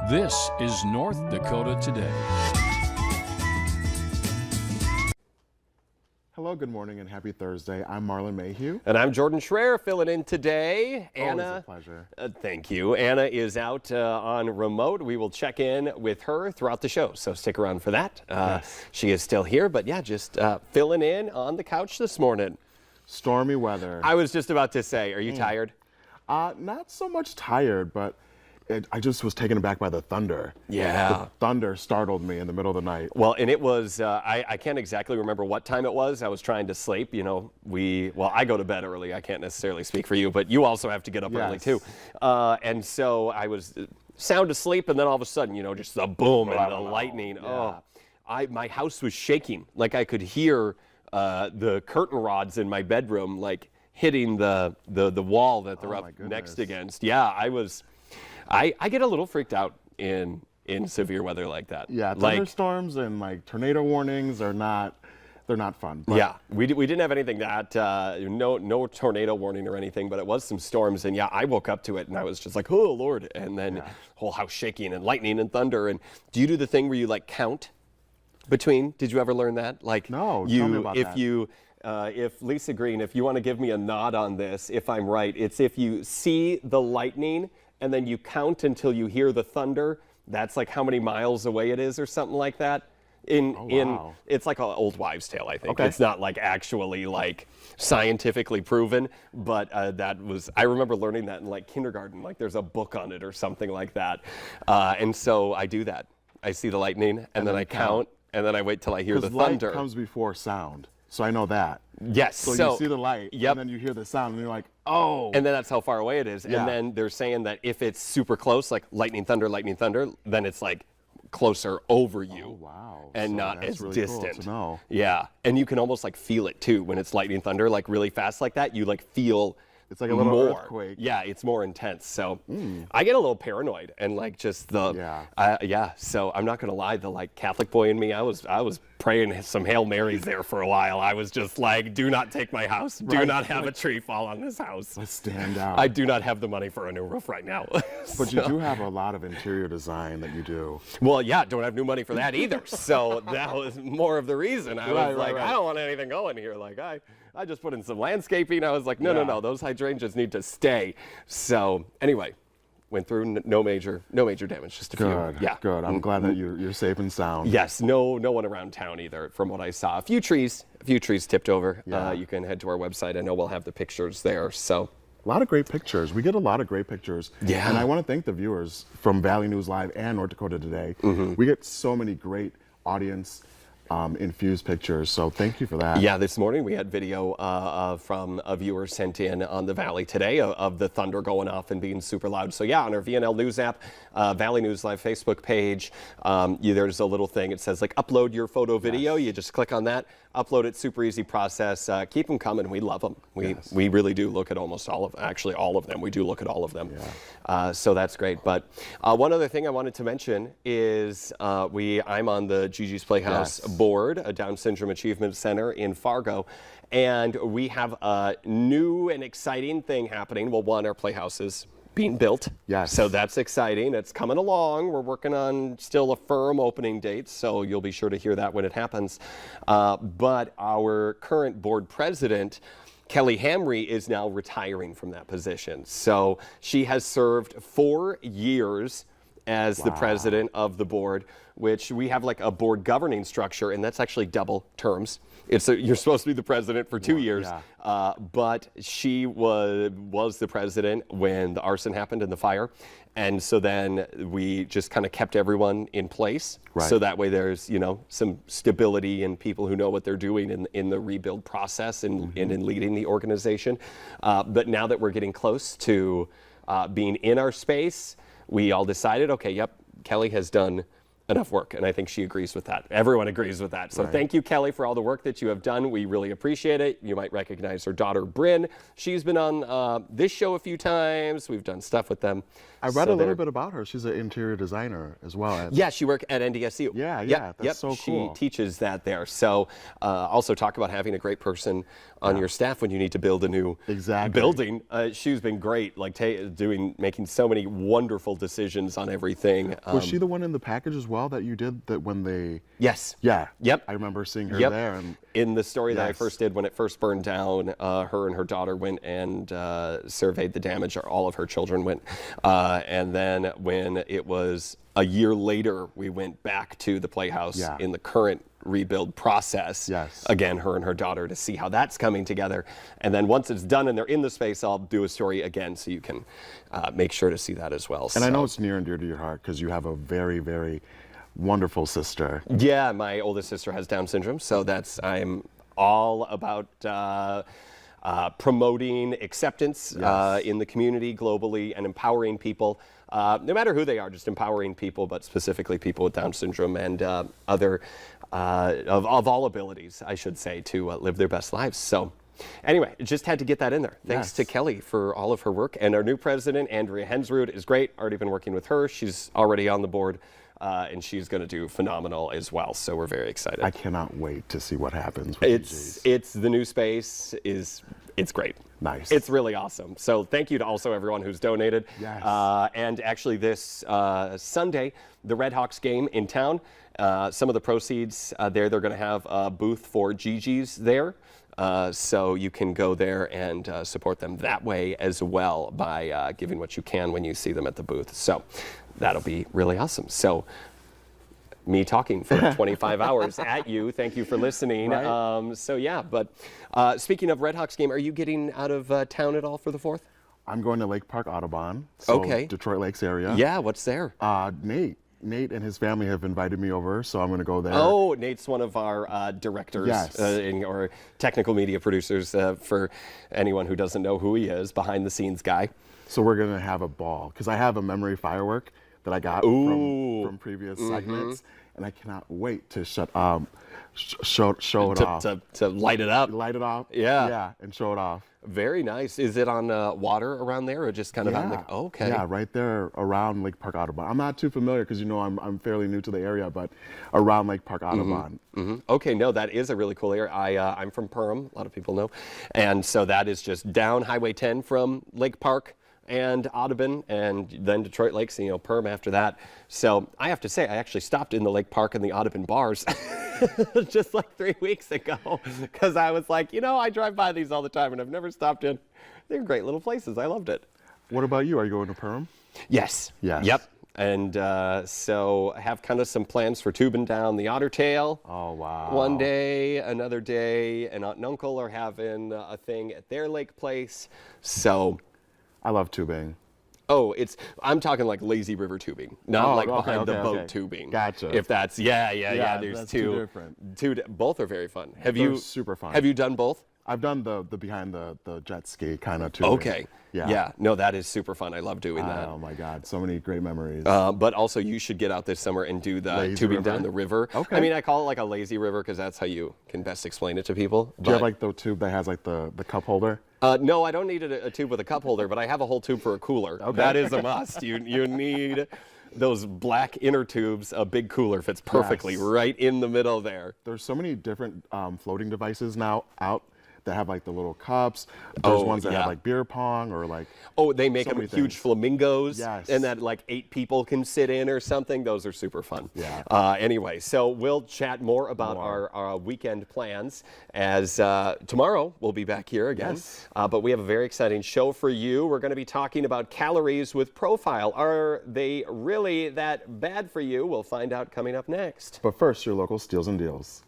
This is North Dakota Today. Hello, good morning, and happy Thursday. I'm Marlon Mayhew. And I'm Jordan Schreier, filling in today. Always a pleasure. Thank you. Anna is out on remote. We will check in with her throughout the show, so stick around for that. Yes. She is still here, but yeah, just filling in on the couch this morning. Stormy weather. I was just about to say, are you tired? Not so much tired, but I just was taken aback by the thunder. Yeah. The thunder startled me in the middle of the night. Well, and it was, I can't exactly remember what time it was. I was trying to sleep. You know, I go to bed early. I can't necessarily speak for you, but you also have to get up early too. And so I was sound asleep, and then all of a sudden, you know, just the boom and the lightning. Yeah. My house was shaking. Like I could hear the curtain rods in my bedroom, like hitting the wall that they're up next against. Yeah, I get a little freaked out in severe weather like that. Yeah, thunderstorms and like tornado warnings they're not fun. But yeah, we didn't have anything that, no tornado warning or anything, but it was some storms. And yeah, I woke up to it and I was just like, oh Lord. And then whole house shaking and lightning and thunder. And do you do the thing where you like count between? Did you ever learn that? Like, no, tell me about that. If Lisa Green, if you want to give me a nod on this, if I'm right, it's if you see the lightning and then you count until you hear the thunder, that's like how many miles away it is or something like that. It's like an old wives' tale, I think. Okay. It's not like actually like scientifically proven, but I remember learning that in like kindergarten, like there's a book on it or something like that. And so I do that. I see the lightning and then I count and then I wait till I hear the thunder. Light comes before sound, so I know that. Yes. So you see the light, and then you hear the sound, and you're like, oh. And then that's how far away it is. Yeah. And then they're saying that if it's super close, like lightning, thunder, then it's like closer over you. Oh, wow. And So not that's as really distant. cool to know. Yeah. And you can almost like feel it too when it's lightning, thunder, like really fast like that. You like feel It's like a little more. earthquake. Yeah, it's more intense. So I get a little paranoid and like just so I'm not gonna lie, the like Catholic boy in me, I was praying some Hail Marys there for a while. I was just like, do not take my house. Do not have a tree fall on this house. Let's stand out. I do not have the money for a new roof right now. But you do have a lot of interior design that you do. Well, yeah, don't have new money for that either. So that was more of the reason. I was like, I don't want anything going here. Like I just put in some landscaping. I was like, no, those hydrangeas need to stay. So anyway, went through no major damage, just a few. Yeah. Good. I'm glad that you're safe and sound. Yes, no one around town either, from what I saw. A few trees tipped over. Yeah. You can head to our website. I know we'll have the pictures there. So. A lot of great pictures. We get a lot of great pictures. Yeah. And I want to thank the viewers from Valley News Live and North Dakota Today. We get so many great audience infused pictures, so thank you for that. Yeah, this morning we had video from a viewer sent in on the Valley today of the thunder going off and being super loud. So yeah, on our VNL News app, Valley News Live Facebook page, there's a little thing. It says like upload your photo video. You just click on that, upload it, super easy process. Keep them coming. We love them. We really do look at almost all of them. We do look at all of them. Yeah. So that's great. But one other thing I wanted to mention is I'm on the Gigi's Playhouse board, a Down Syndrome Achievement Center in Fargo, and we have a new and exciting thing happening. Well, one, our playhouse is being built. Yes. So that's exciting. It's coming along. We're working on still a firm opening date, so you'll be sure to hear that when it happens. But our current board president, Kelly Hamry, is now retiring from that position. So she has served 4 years as the president of the board, which we have like a board governing structure, and that's actually double terms. You're supposed to be the president for 2 years, but she was the president when the arson happened and the fire, and so then we just kind of kept everyone in place, so that way there's some stability and people who know what they're doing in the rebuild process and in leading the organization. But now that we're getting close to being in our space, we all decided, okay, Kelly has done enough work, and I think she agrees with that. Everyone agrees with that. So thank you, Kelly, for all the work that you have done. We really appreciate it. You might recognize her daughter, Bryn. She's been on this show a few times. We've done stuff with them. I read a little bit about her. She's an interior designer as well. Yeah, she worked at NDSU. Yeah, that's so cool. She teaches that there. So also talk about having a great person on your staff when you need to build a new building. She's been great, like making so many wonderful decisions on everything. Was she the one in the package as well that you did that when they? Yes. Yeah. Yep. I remember seeing her there. And in the story that I first did when it first burned down, her and her daughter went and surveyed the damage. All of her children went. And then when it was a year later, we went back to the Playhouse in the current rebuild process. Again, her and her daughter, to see how that's coming together. And then once it's done and they're in the space, I'll do a story again so you can make sure to see that as well. And I know it's near and dear to your heart because you have a very, very wonderful sister. Yeah, my oldest sister has Down syndrome, so I'm all about promoting acceptance in the community globally and empowering people, no matter who they are, just empowering people, but specifically people with Down syndrome and other of all abilities, I should say, to live their best lives. So anyway, just had to get that in there. Thanks to Kelly for all of her work. And our new president, Andrea Hensrud, is great. Already been working with her. She's already on the board. And she's going to do phenomenal as well. So we're very excited. I cannot wait to see what happens with it's the new space it's great. Nice. It's really awesome. So thank you to also everyone who's donated. Yes. And actually this Sunday, the Red Hawks game in town, some of the proceeds they're going to have a booth for Gigi's there. So you can go there and support them that way as well by giving what you can when you see them at the booth. So that'll be really awesome. So me talking for 25 hours at you. Thank you for listening. So yeah, but speaking of Red Hawks game, are you getting out of town at all for the 4th? I'm going to Lake Park Audubon. So Detroit Lakes area. Yeah, what's there? Nate and his family have invited me over, so I'm going to go there. Oh, Nate's one of our directors or technical media producers for anyone who doesn't know who he is, behind the scenes guy. So we're going to have a ball because I have a memory firework that I got from previous segments, and I cannot wait to show it off. To light it up. Light it off. Yeah, and show it off. Very nice. Is it on water around there, or just kind of on the? Okay. Yeah, right there around Lake Park Audubon. I'm not too familiar because I'm fairly new to the area, but around Lake Park Audubon. Okay, no, that is a really cool area. I'm from Perham, a lot of people know, and so that is just down Highway 10 from Lake Park and Audubon, and then Detroit Lakes, and Perham after that. So I have to say, I actually stopped in the Lake Park and the Audubon bars just like 3 weeks ago, because I was like, I drive by these all the time, and I've never stopped in. They're great little places. I loved it. What about you? Are you going to Perham? Yes. Yep. And so I have kind of some plans for tubing down the Otter Tail. Oh, wow. One day, another day, and Aunt and Uncle are having a thing at their lake place. So I love tubing. Oh, I'm talking like lazy river tubing, not behind the boat tubing. Gotcha. If that's there's that's two different. Both are very fun. They're super fun. Have you done both? I've done the behind the jet ski kind of tubing. Okay. Yeah. No, that is super fun. I love doing that. Oh my God, so many great memories. But also, you should get out this summer and do the lazy tubing river? Down the river. Okay. I mean, I call it like a lazy river because that's how you can best explain it to people. Do you have like the tube that has like the cup holder? No, I don't need a tube with a cup holder, but I have a whole tube for a cooler. Okay. That is a must. You need those black inner tubes. A big cooler fits perfectly right in the middle there. There's so many different floating devices now out that have like the little cups. There's ones that have like beer pong or like. Oh, they make them huge flamingos. Yes. And that like 8 people can sit in or something. Those are super fun. Yeah. Anyway, so we'll chat more about our weekend plans as tomorrow we'll be back here again. Yes. But we have a very exciting show for you. We're going to be talking about calories with Profile. Are they really that bad for you? We'll find out coming up next. But first, your local Steals and Deals.